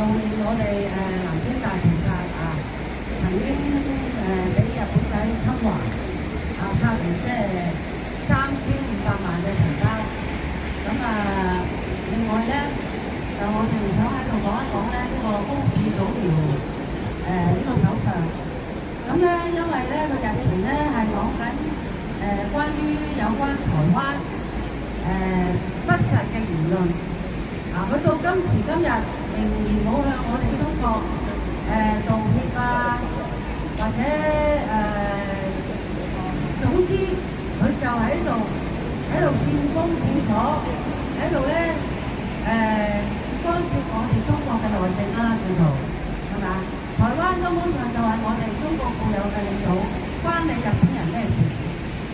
念我哋南京大屠殺啊，曾經俾日本仔侵華啊，殺完即係3500萬嘅同胞。咁另外咧，就我哋想喺度講一講咧呢個高市早苗呢個首相。咁咧，因為咧佢日前咧係講緊關於有關台灣不實嘅言論。佢到今時今日仍然冇向我哋中國道歉啊，或者總之佢就喺度煽風點火，喺度咧干涉我哋中國嘅內政啦，叫做係咪啊？台灣根本上就係我哋中國固有嘅領土，關你日本人咩事？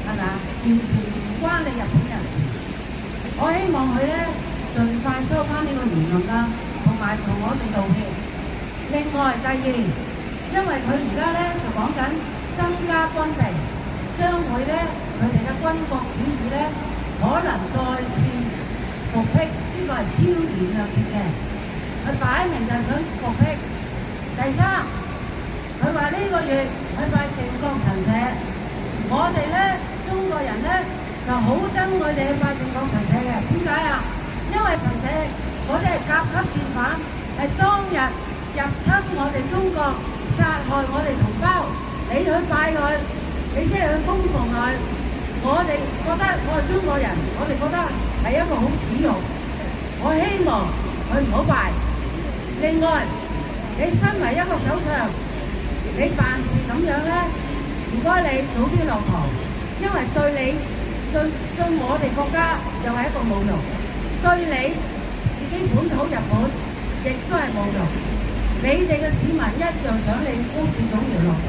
係咪啊？完全唔關你日本人事。我希望佢咧盡快收翻呢個言論啦，同埋同我哋道歉。另外第二，因為佢而家咧就講緊增加軍備，將佢哋嘅軍國主義咧可能再次復辟，呢個係超然若揭嘅，佢擺明就係想復辟。第三，佢話呢個月佢拜靖國神社，我哋咧中國人咧就好憎佢哋去拜靖國神社嘅，點解啊？因為神社嗰啲係甲級戰犯，係當日入侵我哋中國，殺害我哋同胞，你去拜佢，你即係去供奉佢。我哋覺得我係中國人，我哋覺得係一個好恥辱。我希望佢唔好拜。另外，你身為一個首相，你辦事咁樣咧，唔該你早啲落台，因為對我哋國家又係一個侮辱。對你自己本土日本亦都係侮辱，你哋嘅市民一樣想你高市早苗落台。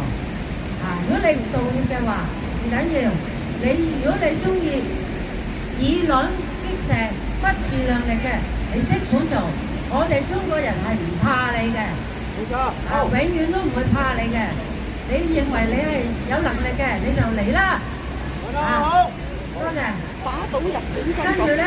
如果你唔道歉嘅話，唔緊要。如果你中意以卵擊石、不自量力嘅，你即管做。我哋中國人係唔怕你嘅，冇錯，永遠都唔會怕你嘅。你認為你係有能力嘅，你就嚟啦。好，多謝。打倒日本軍國，跟住咧，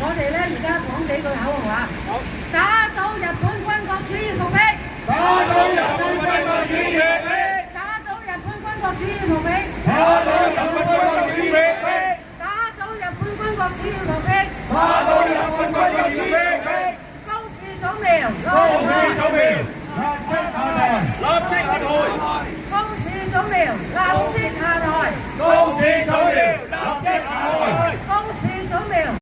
我哋咧而家講幾句口號啊！好，打倒日本軍國主義復辟，打倒日本軍國主義復辟，打倒日本軍國主義復辟，打倒日本軍國主義復辟，打倒日本軍國主義復辟，打倒日本軍國主義復辟。高市早苗，高市早苗，立即下台，高市早苗，立即下台，高市早苗，立即下台，高市